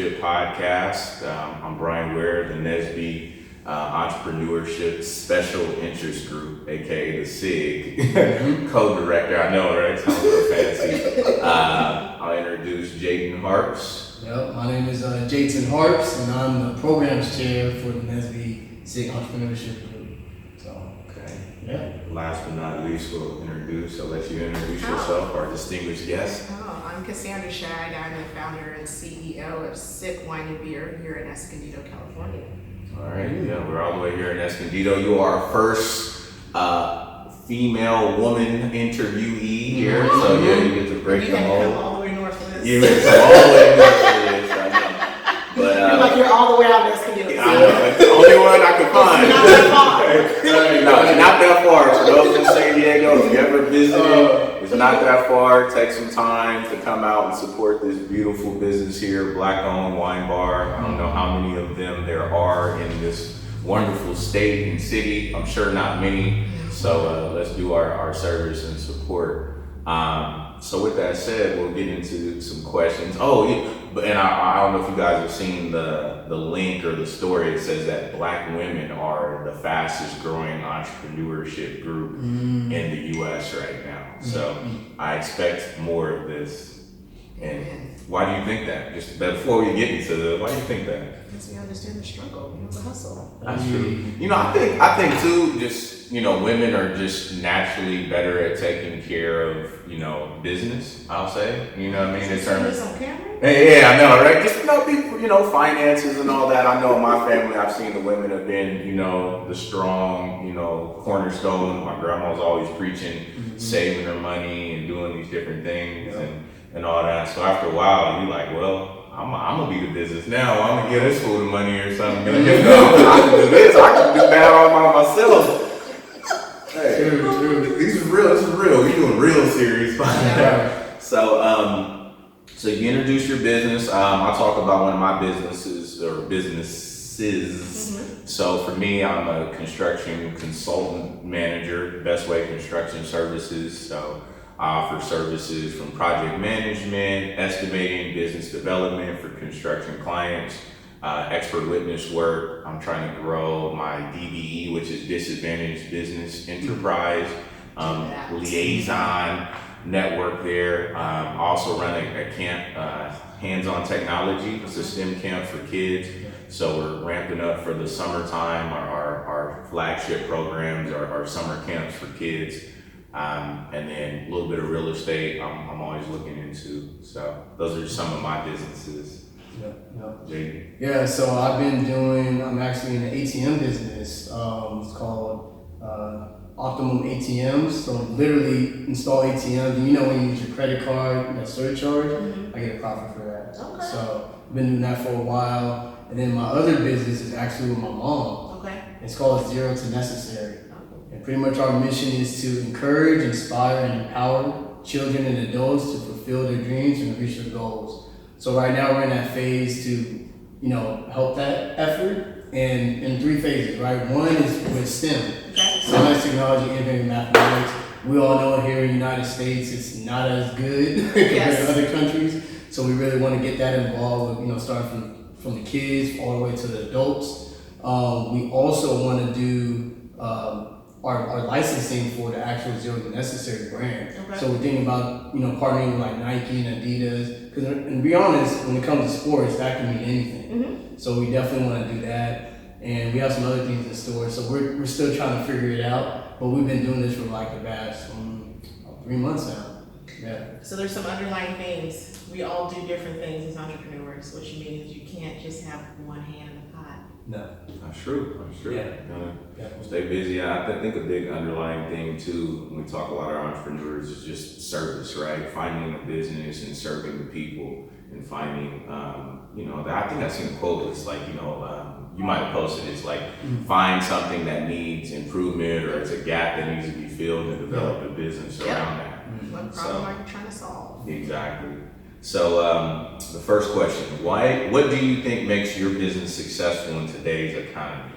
Entrepreneurship podcast. I'm B.Ware, the Nesby Entrepreneurship Special Interest Group, aka the SIG, co-director. I know, right? Sounds real fancy. I'll introduce Jayton Harps. Yep, my name is Jayton Harps, and I'm the programs chair for the Nesby SIG Entrepreneurship Group. So, Okay. yeah. Last but not least, I'll let you introduce yourself, our distinguished guest. I'm Cassandra Schaeg. I'm the founder and CEO of Sip Wine and Beer here in Escondido, California. All right, yeah, we're all the way here in Escondido. You are our first female woman interviewee here, so yeah, you get to break You the had to come mold. all the way north for this. You had to come all the way north for this, I know. But You're like you're all the way out in Escondido. I know, it's the only one I could find. Not that far. No, it's not that far. For those in San Diego, if you ever visited, it's not that far. Take some time to come out and support this beautiful business here, Black-owned wine bar. I don't know how many of them there are in this wonderful state and city. I'm sure not many. So let's do our service and support. So with that said, we'll get into some questions. Oh, yeah. And I don't know if you guys have seen the link or the story. It says that Black women are the fastest growing entrepreneurship group in the U.S. right now. So I expect more of this. And why do you think that? Just before we get into why do you think that? Because we understand the struggle, the hustle. That's true. I think too, just, women are just naturally better at taking care of, business, I'll say. You know what I mean? In terms this on camera? Yeah, I know, right? Just, people, finances and all that. I know in my family, I've seen the women have been, the strong, cornerstone. My grandma's always preaching, saving her money and doing these different things and all that. So after a while, you're like, well, I'm gonna be the business now. I'm gonna give this fool the money or something. I can do this. I can do that all by myself. Hey, this is real. We doing real serious. So you introduce your business. I'll talk about one of my businesses or businesses. So for me, I'm a construction consultant manager, Best Way Construction Services. So I offer services from project management, estimating, business development for construction clients, expert witness work. I'm trying to grow my DBE, which is Disadvantaged Business Enterprise Liaison Network there. I also run a camp, hands-on technology. It's a STEM camp for kids. So we're ramping up for the summertime. Our flagship programs are our camps for kids. And then a little bit of real estate I'm always looking into. So those are some of my businesses. Yeah, so I'm actually in the ATM business. It's called Optimum ATMs. So literally install ATMs. And when you use your credit card, that surcharge, I get a profit for that. Okay. So I've been doing that for a while. And then my other business is actually with my mom. Okay. It's called To Neccessary. And pretty much our mission is to encourage, inspire, and empower children and adults to fulfill their dreams and reach their goals. So right now we're in that phase to, help that effort, and in 3 phases, right? One is with STEM, science, technology, engineering, mathematics. We all know here in the United States it's not as good compared to other countries. So we really want to get that involved with, starting from the kids all the way to the adults. We also want to do our licensing for the actual To Neccessary brand. Okay. So we're thinking about, partnering with like Nike and Adidas. Because, and to be honest, when it comes to sports, that can mean anything. So we definitely want to do that. And we have some other things in store. So we're still trying to figure it out. But we've been doing this for like the past 3 months now. Yeah. So there's some underlying things. We all do different things as entrepreneurs, which means you can't just have one hand in the pot. No. That's true. Yeah. Stay busy. I think a big underlying thing too, when we talk about our entrepreneurs, is just service, right? Finding a business and serving the people and finding, I think I've seen a quote. It's like, you might have posted. It's like find something that needs improvement or it's a gap that needs to be filled and develop a business around that. What problem are you trying to solve? Exactly. So the first question, what do you think makes your business successful in today's economy?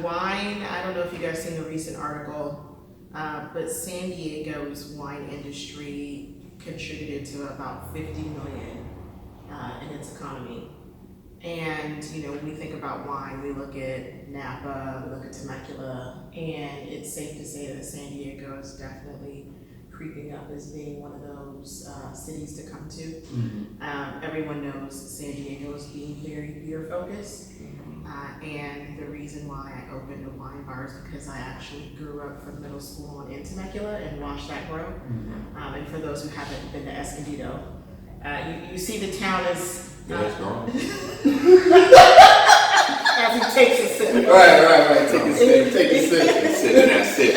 Wine, I don't know if you guys seen the recent article, but San Diego's wine industry contributed to about 50 million in its economy. And, you know, when we think about wine, we look at Napa, we look at Temecula, and it's safe to say that San Diego is definitely creeping up as being one of those cities to come to. Mm-hmm. Everyone knows San Diego is being very beer focused. And the reason why I opened a wine bar is because I actually grew up from middle school in Temecula and watched that grow. Mm-hmm. And for those who haven't been to Escondido, you see the town as That's wrong. as he takes a sip. Right. Take a sip. Sitting that sip.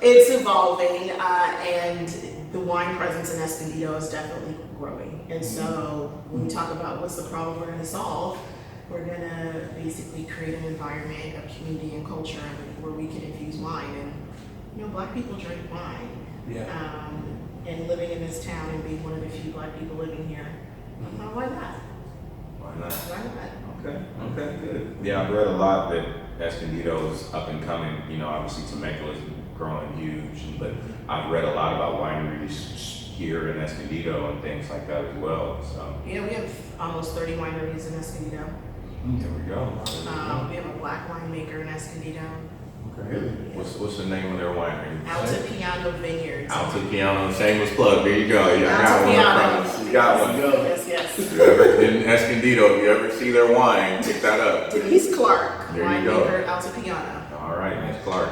It's evolving, and the wine presence in Escondido is definitely growing. And so when we talk about what's the problem we're going to solve, we're going to basically create an environment of community and culture where we can infuse wine. And, you know, Black people drink wine. Yeah. And living in this town and being one of the few Black people living here, why not? Why not? Why not? Okay, good. Yeah, I've read a lot that Escondido is up and coming. You know, obviously Temecula is growing huge, but I've read a lot about wineries here in Escondido and things like that as well. So Yeah, we have almost 30 wineries in Escondido. there we go. We have a Black winemaker in Escondido. Okay. What's the name of their winery? Altipiano Vineyards. Altipiano, shameless plug. There you go. I got one. I Altipiano. promise. You got one. Yes. If you ever in Escondido, if you ever see their wine, pick that up. Denise Clark, There you go. winemaker, Altipiano. All right, Ms. Clark.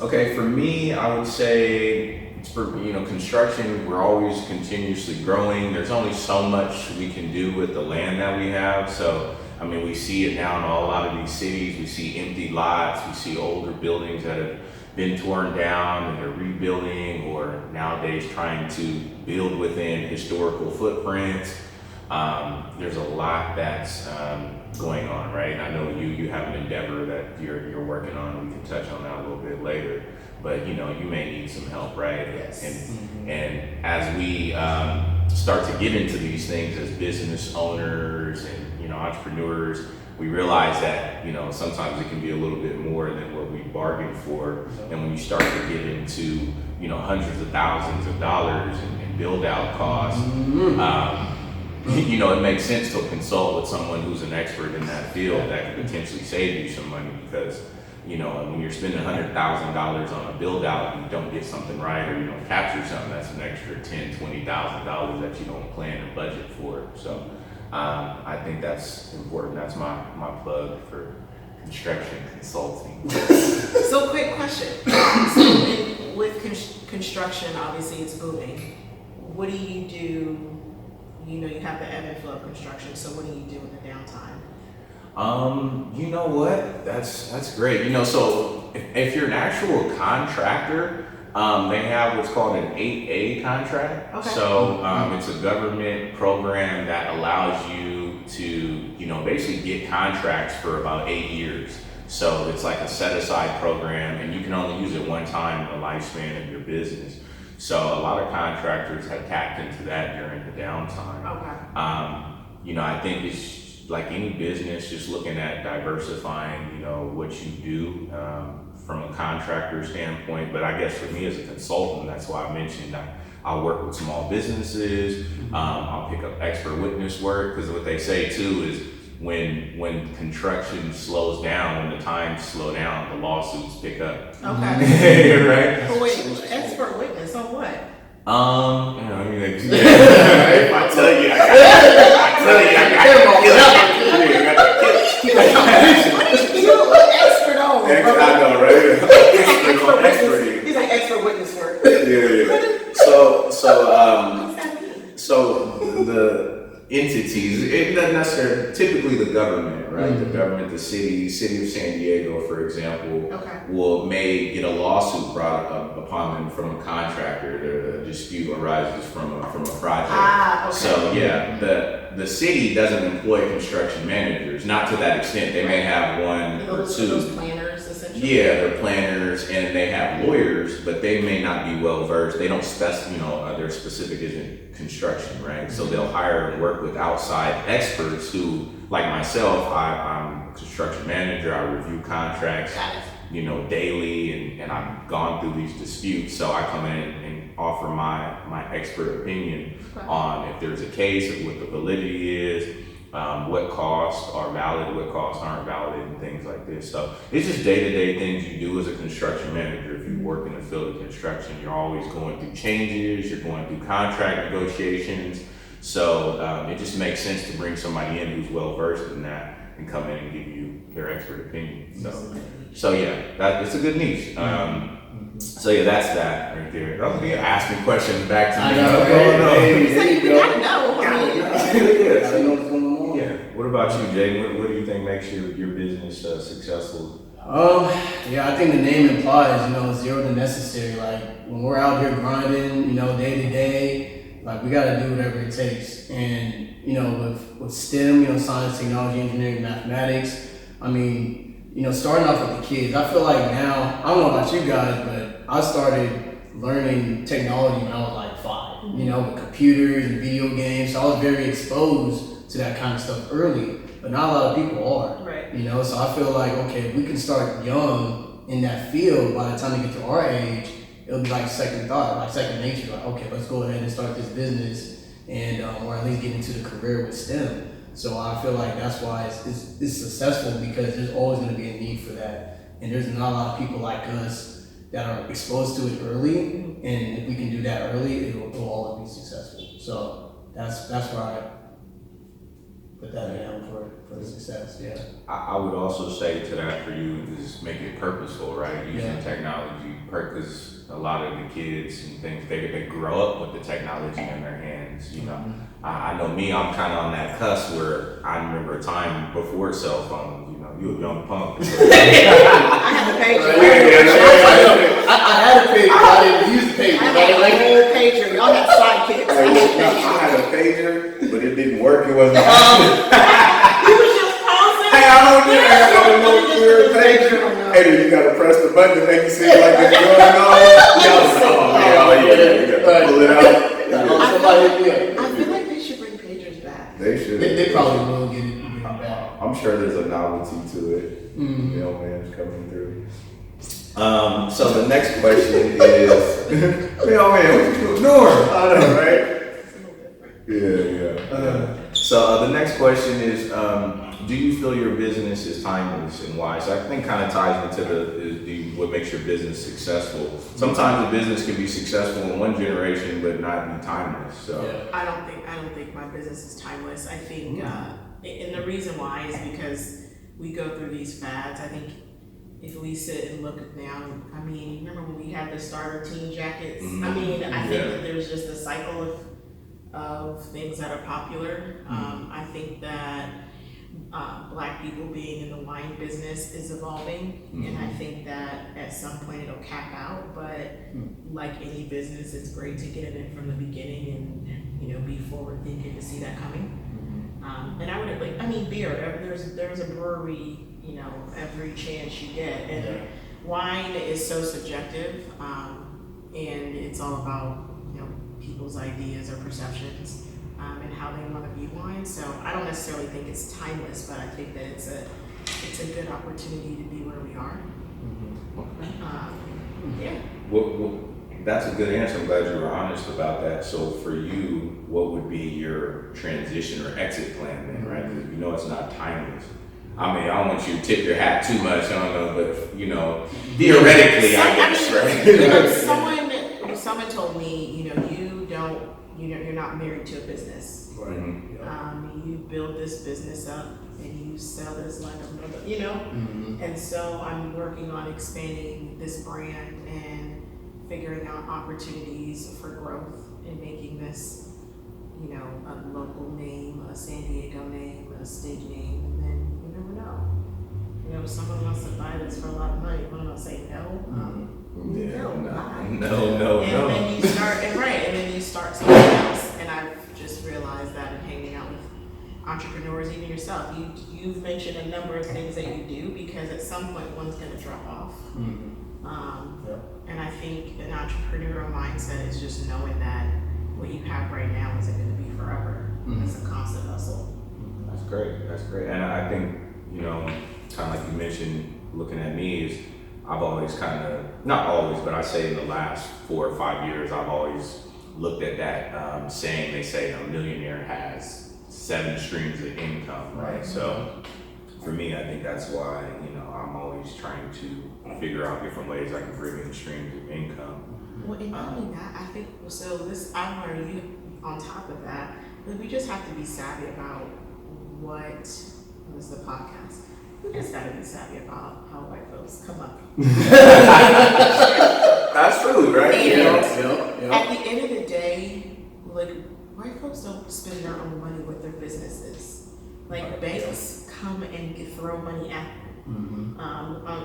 Okay, for me, I would say it's for construction. We're always continuously growing. There's only so much we can do with the land that we have. So, I mean, we see it now in a lot of these cities. We see empty lots. We see older buildings that have been torn down and they're rebuilding, or nowadays trying to build within historical footprints. There's a lot that's going on, right? I know you have an endeavor that you're working on. We can touch on that a little bit later, but you may need some help, right? Yes. And as we start to get into these things as business owners and entrepreneurs, we realize that sometimes it can be a little bit more than what we bargained for. And when you start to get into hundreds of thousands of dollars and build out costs, it makes sense to consult with someone who's an expert in that field that could potentially save you some money, because when you're spending $100,000 on a build out and you don't get something right, or you don't capture something, that's an extra $10,000-$20,000 that you don't plan or budget for. So I think that's important. That's my plug for construction consulting. So quick question. So with construction, obviously it's booming. What do you do? You have the ebb and flow of construction. So what do you do in the downtime? You know what? That's great. So if you're an actual contractor, they have what's called an 8A contract. Okay. So it's a government program that allows you to, basically get contracts for about 8 years. So it's like a set aside program, and you can only use it one time in the lifespan of your business. So a lot of contractors have tapped into that during the downtime. Okay. I think it's like any business, just looking at diversifying, what you do from a contractor standpoint. But I guess for me as a consultant, that's why I mentioned I'll work with small businesses. I'll pick up expert witness work, because what they say too is when construction slows down, when the times slow down, the lawsuits pick up. Okay. Right? Oh, wait, expert witness on what? If I tell you, I You're an expert on. I know, right? Expert. He's like expert witness work. Yeah. So the entities, it doesn't necessarily, typically the government, right? The government, the city of San Diego, for example, may get a lawsuit brought up upon them from a contractor. The dispute arises from a project. Okay. So yeah, the city doesn't employ construction managers, not to that extent. They may have one or two. Those planners, essentially. Yeah, they're planners, and they have lawyers, but they may not be well versed. They don't their specific isn't construction, right? So they'll hire and work with outside experts who, like myself, I'm a construction manager. I review contracts, daily, and I've gone through these disputes. So I come in and offer my expert opinion on if there's a case, of what the validity is, what costs are valid, what costs aren't valid, and things like this. So it's just day-to-day things you do as a construction manager. If you work in the field of construction, you're always going through changes, you're going through contract negotiations. So it just makes sense to bring somebody in who's well-versed in that and come in and give you their expert opinion. So yeah, it's a good niche. So yeah, that's that right there. That would be an ask me question back to me. I know. There you go. I know. I know what's going on. Yeah. What about you, Jayton? What do you think makes your business successful? Yeah, I think the name implies, zero to necessary. Like when we're out here grinding, day to day, like we gotta do whatever it takes. And with STEM, science, technology, engineering, mathematics. I mean, starting off with the kids, I feel like now, I don't know about you guys, but I started learning technology when I was like 5, with computers and video games. So I was very exposed to that kind of stuff early, but not a lot of people are. Right. So I feel like, okay, if we can start young in that field, by the time we get to our age, it'll be like second thought, like second nature. Like, okay, let's go ahead and start this business and, or at least get into the career with STEM. So I feel like that's why it's successful, because there's always going to be a need for that. And there's not a lot of people like us that are exposed to it early. And if we can do that early, it'll always be successful. So that's why I put that down for the success, yeah. I would also say to that for you is make it purposeful, right? Using technology, because a lot of the kids and things, they grow up with the technology in their hands, I know me, I'm kind of on that cusp where I remember a time before cell phones, you a young punk. I had the pager. I had a pager, but I didn't use the pager. I had a whole pager. Y'all got sidekicks. I had a pager, but it didn't work. It wasn't. You was just pausing. Hey, I don't know. I got a little clear pager. Hey, dude, you gotta press the button to make it seem like it's going on. You gotta pull it out. I feel like they should bring pagers back. They should. They probably will get it back. I'm sure there's a novelty to it. Mailman's coming through. So the next question is, mailman, what you doing? I know, right? It's a little different. Yeah. So the next question is, do you feel your business is timeless, and why? So I think kind of ties into what makes your business successful. Sometimes a business can be successful in one generation, but not be timeless. So I don't think my business is timeless. I think, and the reason why is because we go through these fads. I think if we sit and look now, I mean, remember when we had the starter teen jackets? I mean, I think that there's just a cycle of things that are popular. I think that Black people being in the wine business is evolving, and I think that at some point it'll cap out. But like any business, it's great to get it in from the beginning and be forward thinking to see that coming. And I would beer. There's a brewery, every chance you get, and wine is so subjective, and it's all about people's ideas or perceptions. And how they want to view wine. So I don't necessarily think it's timeless, but I think that it's a good opportunity to be where we are. Well, that's a good answer. I'm glad you were honest about that. So for you, what would be your transition or exit plan then, right? Because it's not timeless. I mean, I don't want you to tip your hat too much, I don't know, but theoretically, I guess, right? Someone told me, you're not married to a business. Right. You build this business up and you sell this like another, And so I'm working on expanding this brand and figuring out opportunities for growth and making this, a local name, a San Diego name, a state name, and then you never know. If someone wants to buy this for a lot of money, I'm not saying no. No. And then you start, and then you start something else. And I've just realized that in hanging out with entrepreneurs, even yourself, you've mentioned a number of things that you do because at some point one's going to drop off. And I think an entrepreneurial mindset is just knowing that what you have right now isn't going to be forever. It's a constant hustle. That's great. And I think, kind of like you mentioned, looking at me is, I've always kind of, not always, but I say in the last 4 or 5 years, I've always looked at that saying, they say a millionaire has 7 streams of income, right? So for me, I think that's why, I'm always trying to figure out different ways I can bring in streams of income. Well, and not only that, I think, so this, I learned you on top of that, but we just have to be savvy about what was the podcast. We just gotta be savvy about how white folks come up. That's true, right? And at the end of the day, like, white folks don't spend their own money with their businesses. Like, banks come and throw money at them.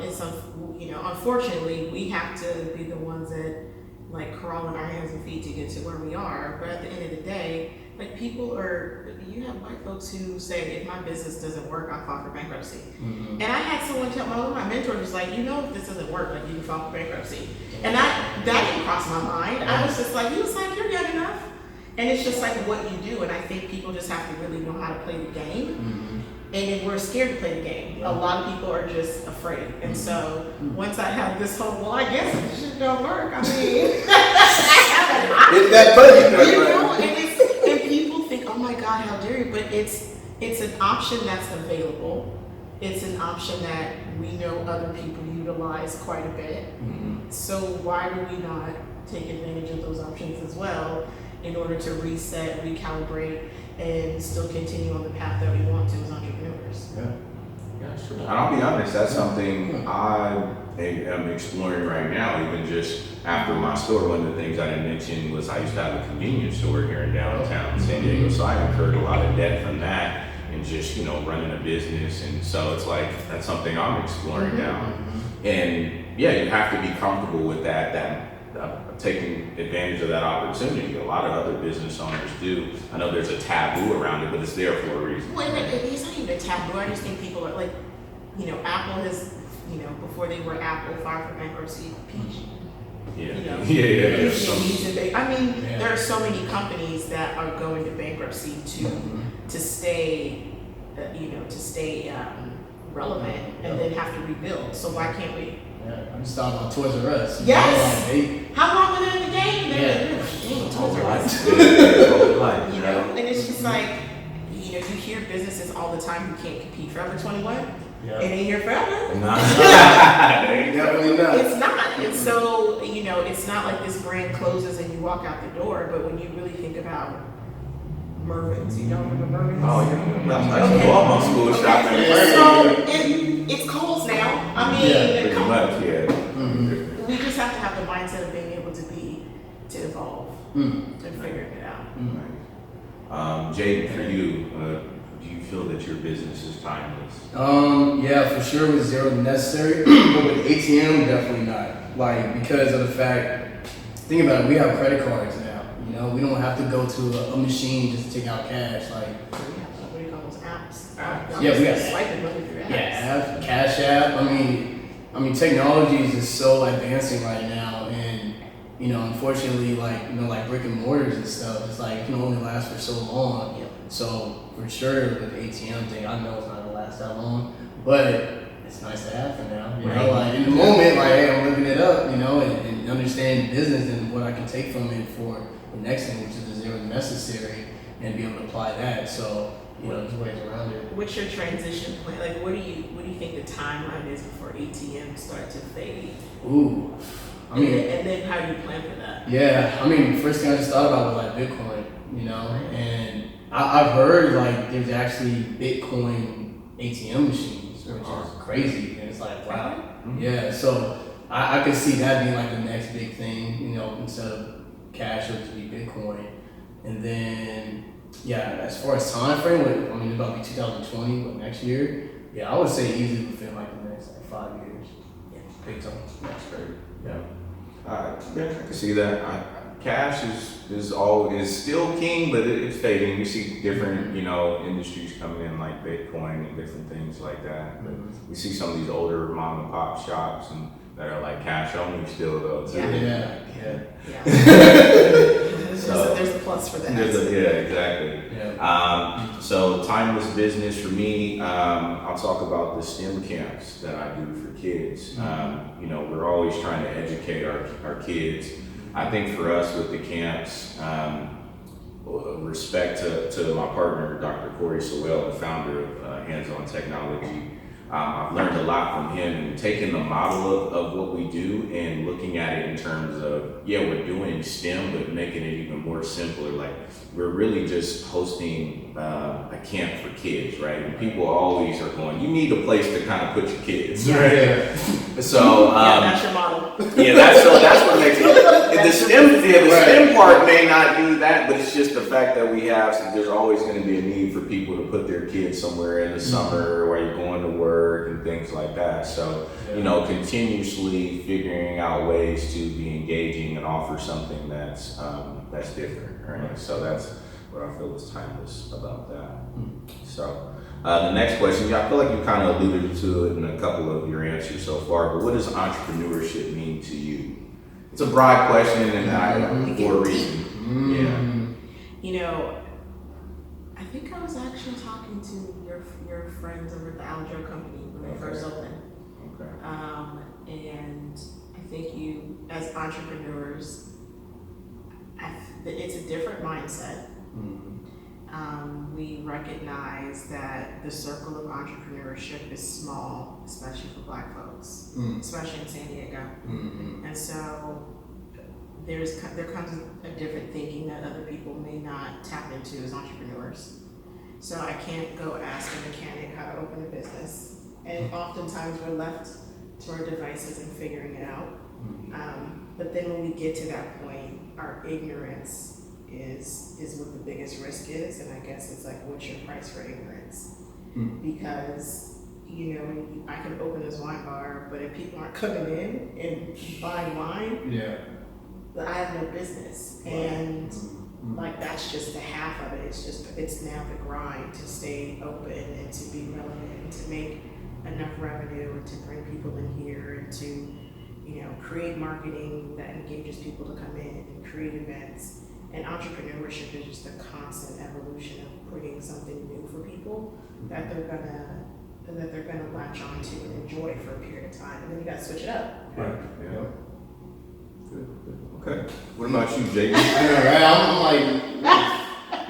It's unfortunately, we have to be the ones that like crawl on our hands and feet to get to where we are. But at the end of the day, like you have white folks who say, if my business doesn't work, I'll file for bankruptcy. And I had someone tell one of my mentors was like, if this doesn't work, like you can file for bankruptcy. And that didn't cross my mind. I was just like, he was like, you're good enough. And it's just like what you do. And I think people just have to really know how to play the game. And then we're scared to play the game. A lot of people are just afraid. And so once I have this whole, well, I guess this shit don't work. I mean, It's that budget, and people think, oh my God, how dare you? But it's an option that's available. It's an option that we know other people utilize quite a bit. So why do we not take advantage of those options as well in order to reset, recalibrate, and still continue on the path that we want to as entrepreneurs? Yeah, sure. And I'll be honest, that's something I am exploring right now. Even just after my store, one of the things I didn't mention was I used to have a convenience store here in downtown San Diego, so I incurred a lot of debt from that and just running a business. And so it's like that's something I'm exploring now. And yeah, you have to be comfortable with that taking advantage of that opportunity. A lot of other business owners do. I know there's a taboo around it, but it's there for a reason. Well, it's not even a taboo. I just think people are like, Apple has, before they were Apple, filed for bankruptcy, Peach. There are so many companies that are going to bankruptcy to stay, relevant and then have to rebuild. So why can't we? I'm just talking about Toys R Us. Yes. How long were they in the game? Toys R Us. And it's just like, you hear businesses all the time who can't compete. Forever 21? It ain't here forever. Definitely not. It's not. And so, it's not like this brand closes and you walk out the door, but when you really think about Mervyn's, remember Mervyn's? Oh, yeah. That's almost school shopping. So, it's Kohl's now. I mean, pretty much, we just have to have the mindset of being able to evolve and figuring it out. Jayton, for you, do you feel that your business is timeless? Yeah, for sure with zero to necessary, but with ATM, definitely not. Like, because of the fact, think about it, we have credit cards now. We don't have to go to a machine just to take out cash. Like, what do you call those apps? Yeah, we got swiping money through apps. Yeah, Cash App. I mean, technology is just so advancing right now, and unfortunately, like brick and mortars and stuff, it's like it can only last for so long. So for sure, with the ATM thing, I know it's not gonna last that long, but it's nice to have for now. Like in the moment, like hey, I'm living it up, and understanding business and what I can take from it for the next thing, which is the zero to necessary, and be able to apply that. So there's ways around it. What's your transition plan? Like, what do you think the timeline is before ATMs start to fade? Ooh, and then how do you plan for that? Yeah, first thing I just thought about was like Bitcoin, and I've heard like there's actually Bitcoin ATM machines, which is crazy, and it's like wow, yeah. So I could see that being like the next big thing, instead of cash, it would just be Bitcoin, and then. Yeah, as far as time frame, it's about to be 2020, but next year, I would say easily within like the next 5 years. Yeah, big time. That's great. Yeah, I can see that. Cash is still king, but it's fading. We see different, industries coming in like Bitcoin and different things like that. But we see some of these older mom and pop shops that are like cash only still though too. Yeah. There's a plus for that. Exactly. Yeah. So timeless business for me, I'll talk about the STEM camps that I do for kids. We're always trying to educate our kids. I think for us with the camps, respect to my partner, Dr. Corey Sewell, the founder of Hands-On Technology. I've learned a lot from him and taking the model of what we do and looking at it in terms of, we're doing STEM, but making it even more simpler. Like, we're really just hosting a camp for kids, right? And people always are going, you need a place to kind of put your kids, right? So, that's your model. That's what makes it. The STEM part may not do that, but it's just the fact that we have, there's always going to be a need for people to put their kids somewhere in the summer while you're going to work and things like that. So, continuously figuring out ways to be engaging and offer something that's different, right? So that's what I feel is timeless about that. So the next question, I feel like you kind of alluded to it in a couple of your answers so far, but what does entrepreneurship mean to you? It's a broad question and for a reason. I think I was actually talking to your friends over at the Aljo company when they first opened. Okay. And I think you, as entrepreneurs, it's a different mindset. We recognize that the circle of entrepreneurship is small, especially for Black folks, especially in San Diego. And so there comes a different thinking that other people may not tap into as entrepreneurs. So I can't go ask a mechanic how to open a business. And oftentimes we're left to our devices and figuring it out. But then when we get to that point, our ignorance is what the biggest risk is. And I guess it's like, what's your price for ignorance? Because, I can open this wine bar, but if people aren't coming in and buying wine, I have no business. And like, that's just the half of it. It's now the grind to stay open and to be relevant and to make enough revenue and to bring people in here and to, create marketing that engages people to come in and create events. And entrepreneurship is just a constant evolution of putting something new for people that they're gonna latch onto and enjoy for a period of time. And then you gotta switch it up. Right. Yeah. Good. Okay. What about you, Jayton? I know, right? I'm like,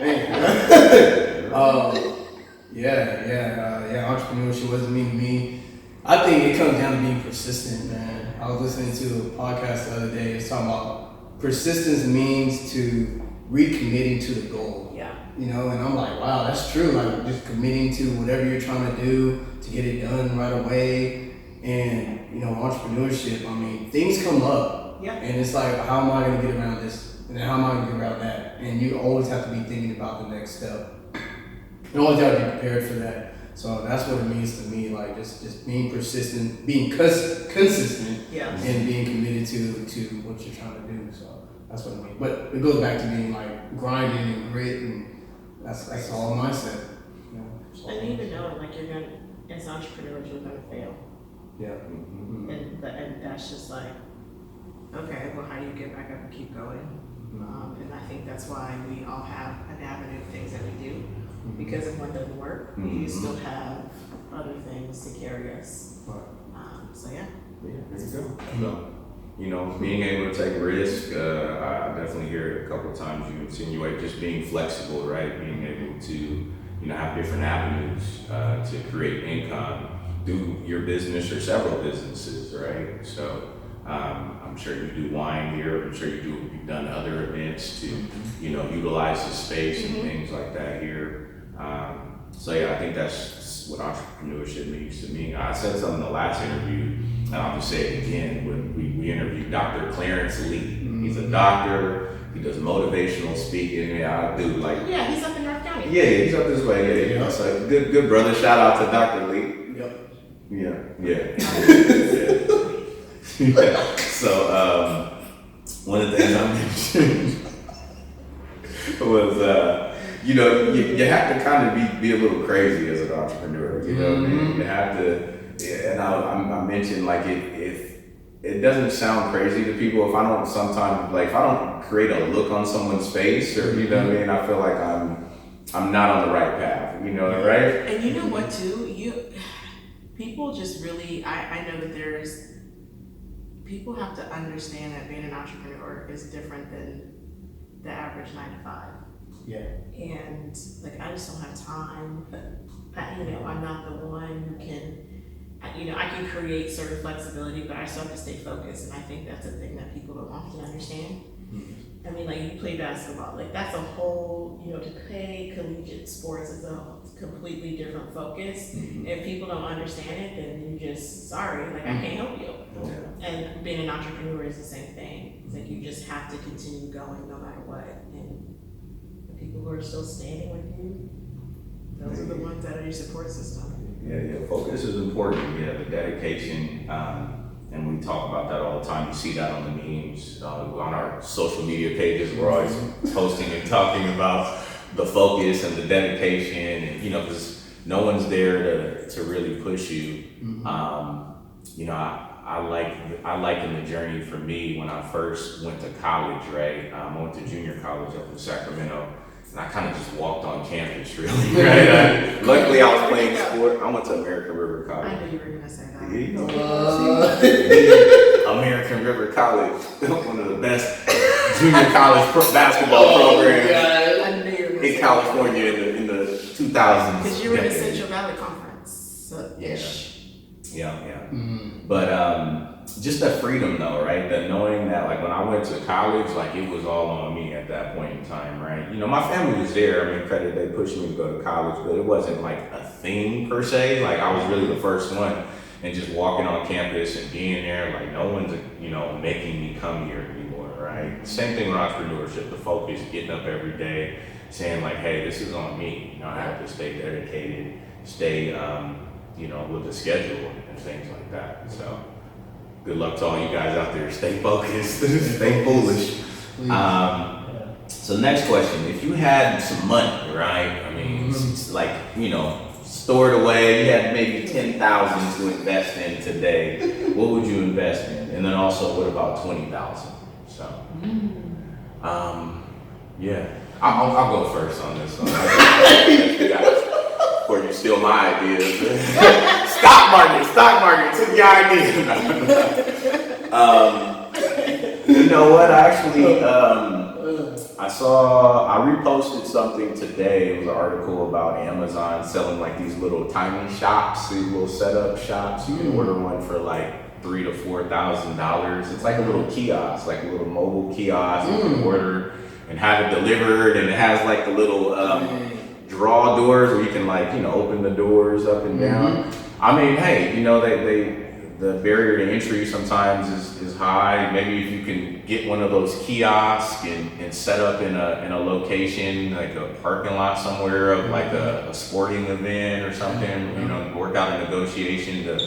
man. Entrepreneurship wasn't mean to me. I think it comes down to being persistent, man. I was listening to a podcast the other day. It's talking about persistence means to recommitting to the goal. Yeah. And I'm like, wow, that's true. Like, just committing to whatever you're trying to do to get it done right away. And entrepreneurship, things come up. Yeah. And it's like, how am I going to get around this? And then how am I going to get around that? And you always have to be thinking about the next step. You always have to be prepared for that. So that's what it means to me, like just being persistent, being consistent, and being committed to what you're trying to do. So that's what I mean. But it goes back to being like grinding and grit, and that's all mindset. And even knowing like you're gonna, as entrepreneurs, you're gonna fail. Yeah. And that's just like, okay, well, how do you get back up and keep going? And I think that's why we all have an avenue of things that we do. Because if one doesn't work, you still have other things to carry us. So yeah. Yeah, there you go. So, being able to take risk, I definitely hear it a couple of times you insinuate just being flexible, right? Being able to, have different avenues to create income, do your business or several businesses, right? So I'm sure you do wine here. I'm sure you've done other events to, utilize the space and things like that here. I think that's what entrepreneurship means to me. I said something in the last interview, and I'll just say it again. When we interviewed Dr. Clarence Lee. He's a doctor. He does motivational speaking. Yeah, I do like. Yeah, he's up in North County. Yeah, he's up this way. Yeah, So good brother. Shout out to Dr. Lee. Yep. Yeah. So one of the things I mentioned was you have to kind of be a little crazy as an entrepreneur. You have to. And I mentioned like if it doesn't sound crazy to people if I don't sometimes, like, if I don't create a look on someone's face, or, you know what I mean, I feel like I'm not on the right path, you know, right? And you know what too, people just really, I know that people have to understand that being an entrepreneur is different than the average 9 to 5. Yeah. And like, I just don't have time. I'm not the one who can, I can create sort of flexibility, but I still have to stay focused. And I think that's a thing that people don't often understand. I mean, like, you play basketball, like that's a whole, to play collegiate sports is a completely different focus. If people don't understand it, then you just, sorry, like I can't help you. And being an entrepreneur is the same thing. It's like you just have to continue going no matter what. And the people who are still standing with you, those are the ones that are your support system. Yeah, focus is important. Yeah, the dedication, and we talk about that all the time. You see that on the memes, on our social media pages. We're always posting and talking about the focus and the dedication, and because no one's there to really push you. I liken the journey for me when I first went to college. Right, I went to junior college up in Sacramento. And I kind of just walked on campus, really, right? Luckily, I was playing sport. I went to American River College. I knew you were going to say that. American River College, one of the best junior college basketball programs in California in the 2000s. Because you were in the Central Valley Conference. So, Yeah. But just the freedom, though, right? The knowing that, like, when I went to college, like, it was all on me at that point in time, right? My family was there. I mean, credit, they pushed me to go to college, but it wasn't like a thing per se. Like, I was really the first one, and just walking on campus and being there, like, no one's, making me come here anymore, right? Same thing with entrepreneurship, the focus, getting up every day, saying, like, hey, this is on me. I have to stay dedicated, stay, with the schedule and things like that. So, good luck to all you guys out there. Stay focused, stay foolish. So next question, if you had some money, right? I mean, stored away, you had maybe 10,000 to invest in today, what would you invest in? And then also, what about 20,000? So, I'll go first on this one. Before you steal my ideas. Stock market took your idea. You know what? Actually, I reposted something today. It was an article about Amazon selling like these little tiny shops, these little setup shops. You can order one for like $3,000 to $4,000. It's like a little kiosk, like a little mobile kiosk. You can order and have it delivered, and it has like the little draw doors where you can open the doors up and down. I mean, hey, the barrier to entry sometimes is high. Maybe if you can get one of those kiosks and set up in a location, like a parking lot somewhere of like a sporting event or something, work out a negotiation to,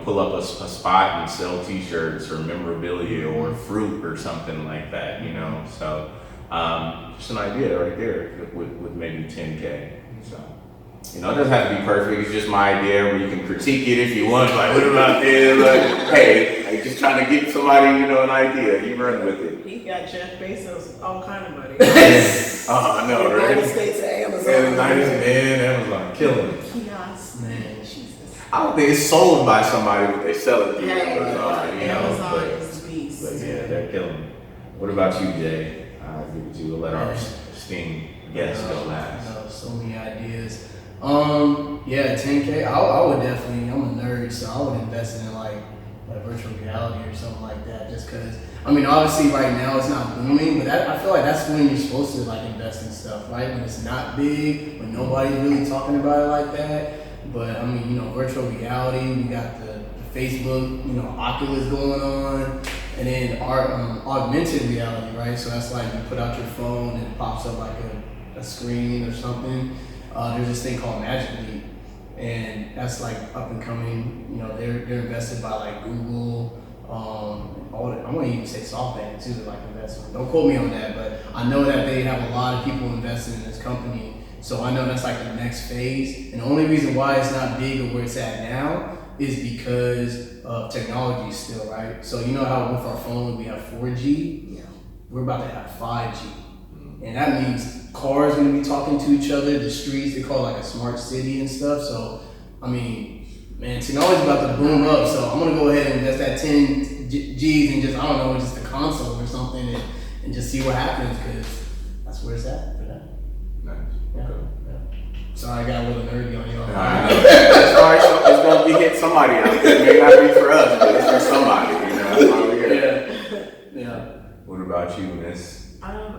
pull up a spot and sell t-shirts or memorabilia or fruit or something like that, so just an idea right there with maybe 10K. So, it doesn't have to be perfect. It's just my idea where you can critique it if you want. Like, what about this? Like, hey, I'm just trying to get somebody, an idea. You run with it. He got Jeff Bezos all kind of money. I know, right? United States of Amazon. Amazon killing it. Kiosk, man, Jesus. I don't think it's sold by somebody, but they sell it through Amazon. Amazon, is the beast. But yeah, they're killing it. What about you, Jay? I'll give it to you. We'll let our esteemed guests go last. So many ideas. 10K. I would definitely. I'm a nerd, so I would invest in like virtual reality or something like that. Just because, obviously right now it's not booming, but I feel like that's when you're supposed to invest in stuff, right? When it's not big, when nobody's really talking about it like that. But virtual reality. We got the Facebook, Oculus going on, and then augmented reality, right? So that's like you put out your phone and it pops up like a screen or something. There's this thing called Magic Leap, and that's like up and coming. They're invested by like Google. I'm gonna even say SoftBank too, like investment. Don't quote me on that, but I know that they have a lot of people invested in this company. So I know that's like the next phase. And the only reason why it's not big or where it's at now is because of technology still, right? So you know how with our phone we have 4G? Yeah. We're about to have 5G. And that means cars gonna be talking to each other, the streets, they call it like a smart city and stuff. So, I mean, man, technology's about to boom up. So I'm gonna go ahead and invest that 10 G's and just, I don't know, just a console or something and just see what happens, because that's where it's at for that. Nice. Yeah. Okay. Yeah. Sorry, I got a little nerdy on y'all. Sorry, it's gonna be hit somebody else. It may not be for us, but it's for somebody. You know, that's why we're here. Yeah. What about you, Miss?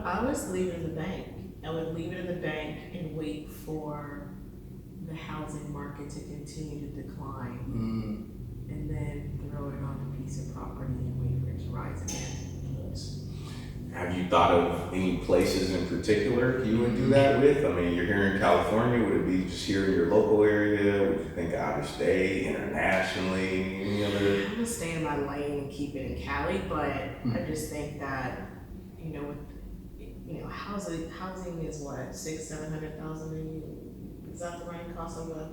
I would leave it in the bank. I would leave it in the bank and wait for the housing market to continue to decline, and then throw it on a piece of property and wait for it to rise again. Have you thought of any places in particular you would do that with? I mean, you're here in California. Would it be just here in your local area? Would you think out of state, internationally, any other? I'm gonna stay in my lane and keep it in Cali, but I just think that, housing is what, $600,000-700,000. Is that the running cost of a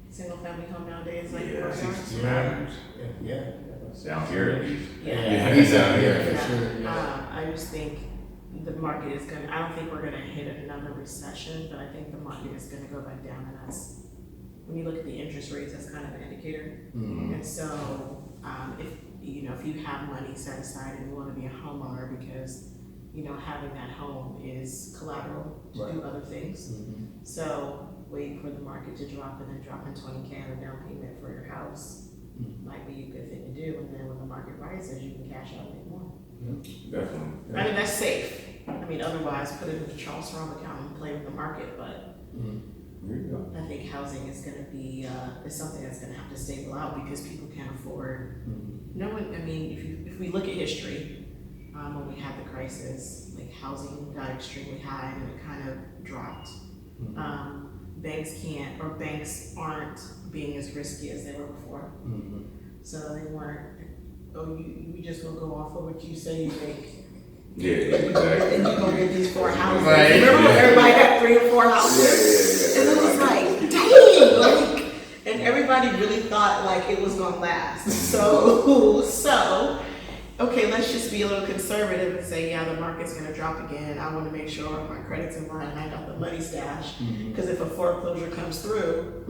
single family home nowadays? Like Yeah, $4,000? matters. Yeah. Down here at least. Yeah. He's out here Yeah. for sure. Yeah. I just think the market is gonna. I don't think we're gonna hit another recession, but I think the market is gonna go back down, and that's when you look at the interest rates, that's kind of an indicator. And so, if you have money set aside and you want to be a homeowner because having that home is collateral to do other things. So wait for the market to drop, and then dropping $20,000 on a down payment for your house might be a good thing to do. And then when the market rises, you can cash out and make more. Definitely. I mean, that's safe. I mean, otherwise, put it in the Charles Schwab account and play with the market. But There you go. I think housing is going to be is something that's going to have to stable out because people can't afford. No one. I mean, if we look at history, when we had the crisis, like housing got extremely high and it kind of dropped. Banks aren't being as risky as they were before. So they weren't. We just gonna go off of what you say you make. Yeah, exactly. And you gonna get these 4 houses. Right. Remember when everybody had 3 or 4 houses? Yeah. And it was like, dang, and everybody really thought like it was gonna last. So, okay, let's just be a little conservative and say, yeah, the market's gonna drop again. I wanna make sure my credit's in line and I got the money stashed. Because if a foreclosure comes through,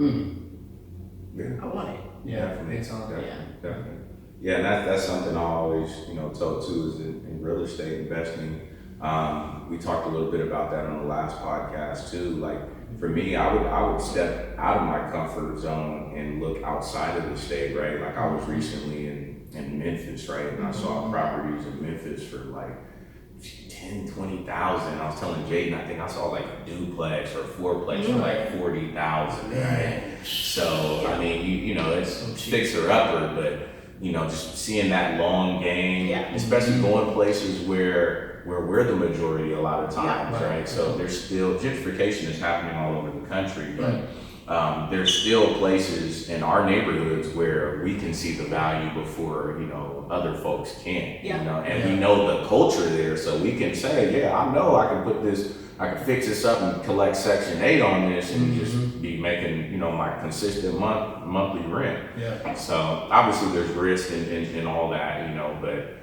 I want it. Yeah, it's on. Definitely. Yeah, and that's something I always, tell too, is in real estate investing. We talked a little bit about that on the last podcast too. Like for me, I would step out of my comfort zone and look outside of the state, right? Like I was recently in Memphis, right? And I saw properties in Memphis for like 10, 20,000. I was telling Jayton, I think I saw like a duplex or a fourplex for like 40,000, right? So I mean, it's fixer upper, but just seeing that long game, especially going places where we're the majority a lot of times, right? So there's still gentrification is happening all over the country, but there's still places in our neighborhoods where we can see the value before other folks can, and we know the culture there, so we can say, I know I can fix this up and collect Section 8 on this and just be making, my consistent monthly rent. Yeah. So obviously there's risk in all that, but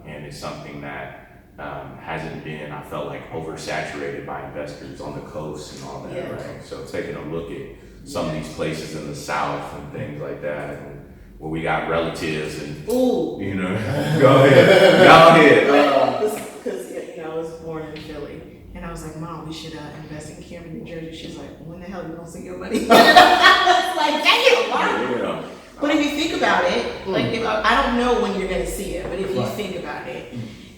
and it's something that hasn't been, I felt like, oversaturated by investors on the coast and all that, right? So taking a look at some of these places in the South and things like that, and where we got relatives and, go ahead. Because I was born in Philly. And I was like, Mom, we should invest in Camden, New Jersey. She's like, when the hell you gonna see your money? I was like, damn, Mom. Yeah. But if you think about it, like I don't know when you're gonna see it, but if you think about it,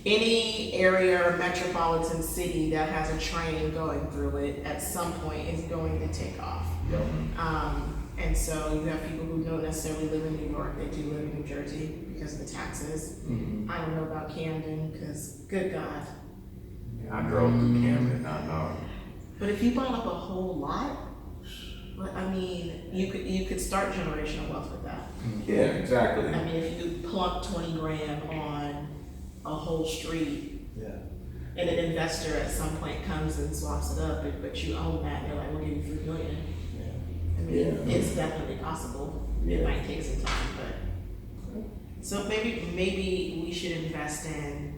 any area or metropolitan city that has a train going through it at some point is going to take off. And so you have people who don't necessarily live in New York, they do live in New Jersey because of the taxes. I don't know about Camden because, good God. I drove through Camden, I know. But if you bought up a whole lot, I mean, you could start generational wealth with that. Yeah, exactly. I mean, if you plunk 20 grand on a whole street, and an investor at some point comes and swaps it up, but you own that, and they're like, we'll give you $3 million. I mean, it's definitely possible. It might take some time, but so maybe we should invest in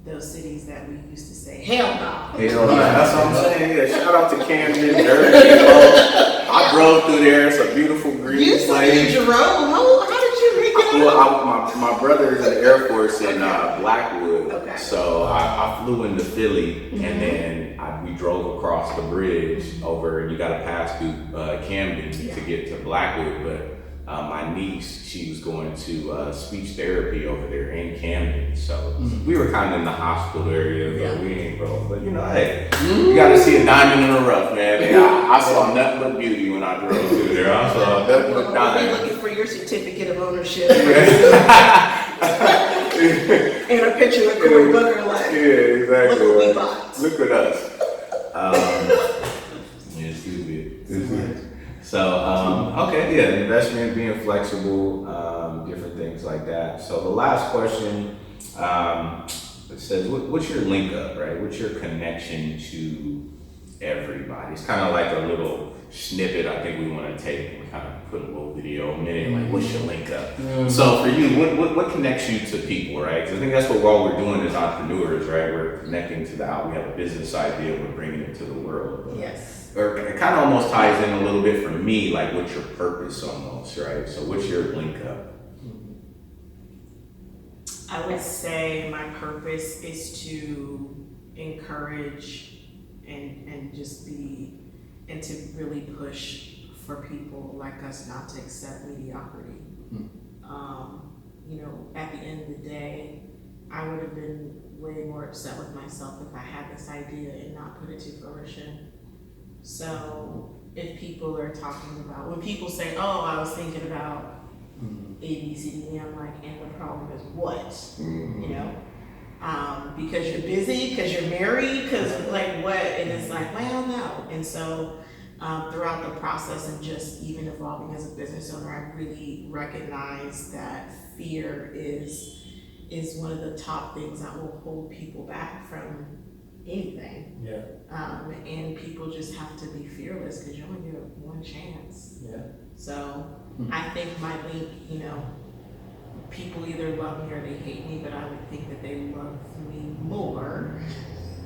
those cities that we used to say, hell no. Hell no, that's what I'm saying. Yeah, shout out to Camden, Dirty. I drove through there. It's a beautiful green You said you drove. How did you make it? Well, my brother is in the Air Force in Blackwood, Okay. so I flew into Philly, and then we drove across the bridge over, and you got to pass through Camden to get to Blackwood. But my niece, she was going to speech therapy over there in Camden, so we were kind of in the hospital area, but we ain't broke. But hey, you got to see a diamond in the rough, man. I saw nothing but beauty when I drove through there. I saw nothing but diamonds. We're looking for your certificate of ownership. And a picture of Cory Booker, like, exactly. look what we bought. Look at us. It's good. So, investment, being flexible, different things like that. So the last question, it says, what's your link up, right? What's your connection to everybody? It's kind of like a little snippet I think we want to take and kind of put a little video a minute, like what's your link up? So for you, what connects you to people, right? Because I think that's what we're doing as entrepreneurs, right? We're connecting to we have a business idea, we're bringing it to the world. But, yes. Or it kind of almost ties in a little bit for me, like what's your purpose almost, right? So what's your link up? I would say my purpose is to encourage and just be, and to really push for people like us not to accept mediocrity. At the end of the day, I would have been way more upset with myself if I had this idea and not put it to fruition. So if people are talking about, when people say, oh, I was thinking about A, B, C, D, I'm like, and the problem is what? Because you're busy, because you're married, because like what? And it's like, well, no. And so throughout the process and just even evolving as a business owner, I really recognize that fear is one of the top things that will hold people back from anything. Yeah. And people just have to be fearless because you only get one chance. Yeah. So I think my link, people either love me or they hate me, but I would think that they love me more.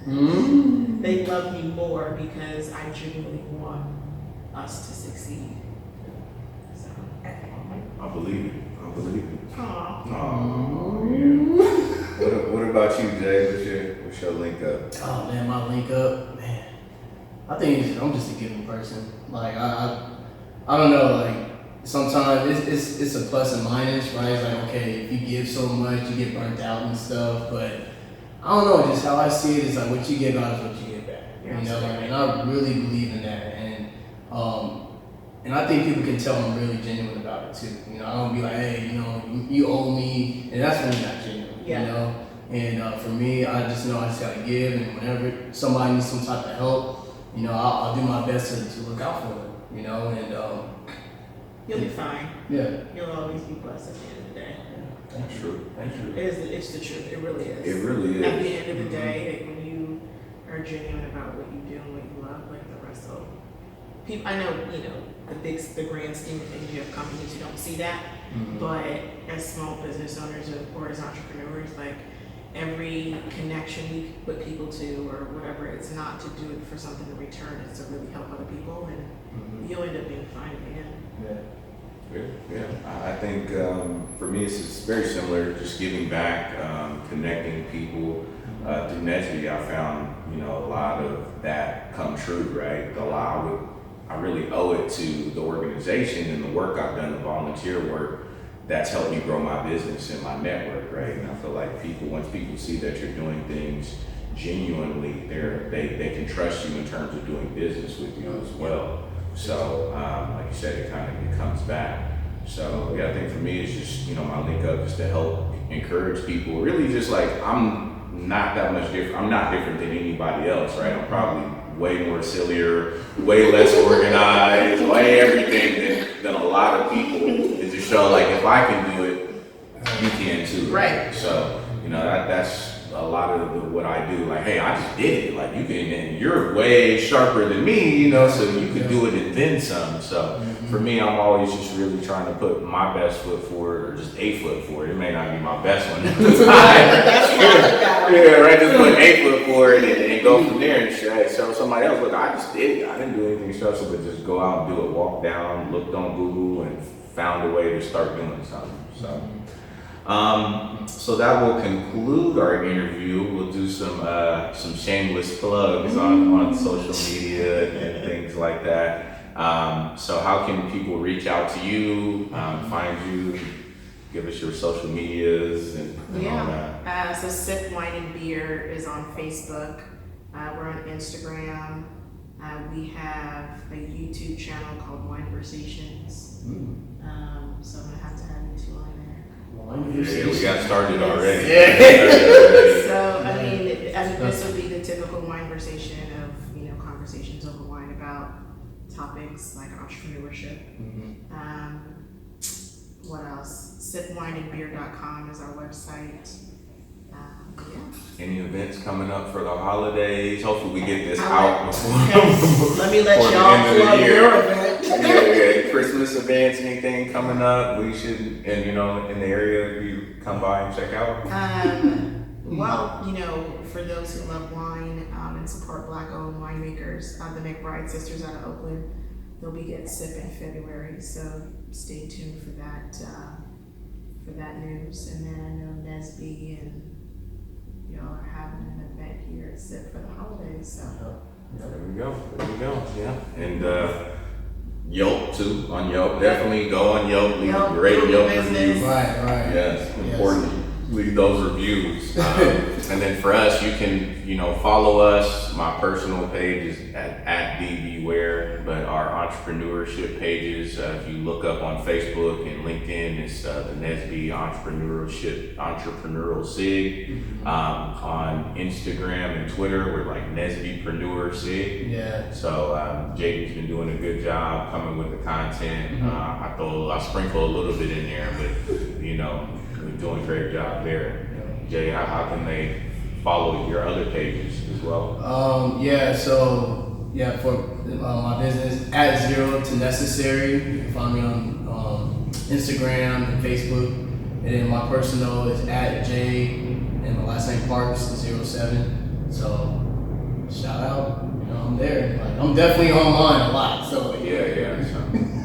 They love me more because I genuinely want us to succeed. So. I believe it. Aww. What about you, Jay? What's your link up? Oh man, my link up, man. I think I'm just a giving person. Like I don't know. Like sometimes it's a plus and minus, right? It's like okay, if you give so much, you get burnt out and stuff. But I don't know. Just how I see it is like what you give out is what you get back. And I really believe in that. And I think people can tell I'm really genuine about it too. I don't be like, hey, you owe me, and that's really not genuine. Yeah. And for me, I just know I just gotta give, and whenever somebody needs some type of help, I'll do my best to look out for them. And you'll be fine. Yeah. You'll always be blessed at the end of the day. Thank you. It's the truth. It really is. It really is. At the end of the day, when you are genuine about what you do and what you love, like the rest of people, I know, the grand scheme of things, you have companies who don't see that, but as small business owners or as entrepreneurs, like every connection we put people to or whatever, it's not to do it for something in return, it's to really help other people, and you'll end up being fine at the end. I think for me it's very similar, just giving back, connecting people. Through Neccessary, I found a lot of that come true, right? I really owe it to the organization and the work I've done, the volunteer work, that's helped me grow my business and my network, right? And I feel like once people see that you're doing things genuinely, they can trust you in terms of doing business with you as well. So, like you said, it comes back. So, I think for me, it's just, my link up is to help encourage people. Really just like, I'm not that much different. I'm not different than anybody else, right? I'm probably way more sillier, way less organized, way everything than a lot of people. And to show like, if I can do it, you can too. Right. So, that's a a lot of what I do. Like, hey, I just did it. Like, you can, and you're way sharper than me, you know, so you could do it and then some. So for me, I'm always just really trying to put my best foot forward, or just a foot forward. It may not be my best one at the time. Yeah, right. Just put a foot forward and go from there and show somebody else. Look, I just did it. I didn't do anything special, but just go out and do it. Walk down, looked on Google, and found a way to start doing something. So that will conclude our interview. We'll do some shameless plugs on social media and things like that. So how can people reach out to you, find you, give us your social medias and all that? So Sip Wine and Beer is on Facebook. We're on Instagram. We have a YouTube channel called Wineversations. So I'm gonna have to have you two on there. Yeah, we got started already. So I mean, this would be the typical wineversation of, you know, conversations over wine about topics like entrepreneurship. What else? SipWineandBeer.com is our website. Any events coming up for the holidays? Hopefully we get this out before. Let me let before y'all the end of the plug year. your event. Yeah, Christmas events, anything coming up, we should, and you know, in the area, you come by and check out. Well, you know, for those who love wine and support Black-owned winemakers, the McBride sisters out of Oakland, they'll be getting Sip in February, so stay tuned for that news. And then I know Nesby and y'all are having an event here at Sip for the holidays, so. There we go, yeah. And Yelp too, on Yelp, definitely go on Yelp, leave a great Yelp review. Right. Yes, important. Leave those reviews. And then for us, you can, you know, follow us. My personal page is at B.Ware, but our entrepreneurship pages, if you look up on Facebook and LinkedIn, it's the Nesby Entrepreneurial SIG. On Instagram and Twitter, we're like Nesbypreneur SIG. Yeah. So Jayton's been doing a good job coming with the content. I sprinkle a little bit in there, but you know, we're doing a great job there. Jay, how can they follow your other pages as well? For my business, at To Neccessary. You can find me on Instagram and Facebook. And then my personal is at J, and my last name Parks 07. So shout out, you know, I'm there. Like, I'm definitely online a lot. So Yeah.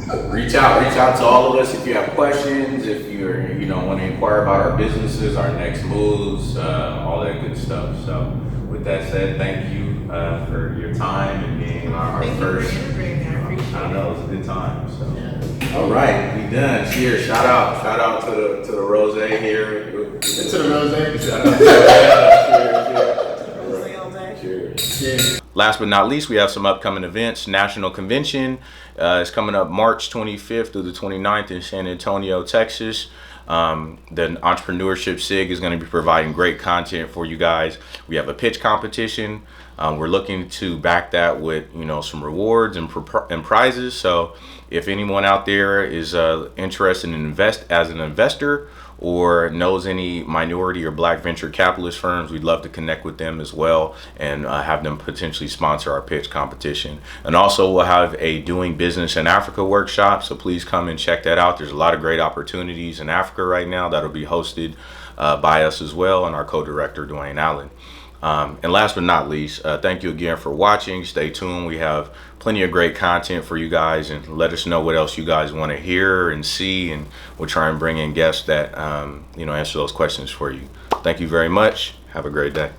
So reach out to all of us if you have questions, if you're, you know, want to inquire about our businesses, our next moves, all that good stuff. So with that said, thank you for your time and being our first. I know, it was a good time. So all right, we done. Cheers. Shout out to the rose here. To the rose. Shout out to Cheers. Last but not least, we have some upcoming events. National Convention is coming up March 25th through the 29th in San Antonio, Texas. The Entrepreneurship SIG is going to be providing great content for you guys. We have a pitch competition. We're looking to back that with, you know, some rewards and prizes. So if anyone out there is interested in as an investor, or knows any minority or black venture capitalist firms, we'd love to connect with them as well and have them potentially sponsor our pitch competition. And also we'll have a Doing Business in Africa workshop, so please come and check that out. There's a lot of great opportunities in Africa right now that'll be hosted by us as well and our co-director, Dwayne Allen. And last but not least, thank you again for watching. Stay tuned. We have plenty of great content for you guys, and let us know what else you guys want to hear and see, and we'll try and bring in guests that you know, answer those questions for you. Thank you very much. Have a great day.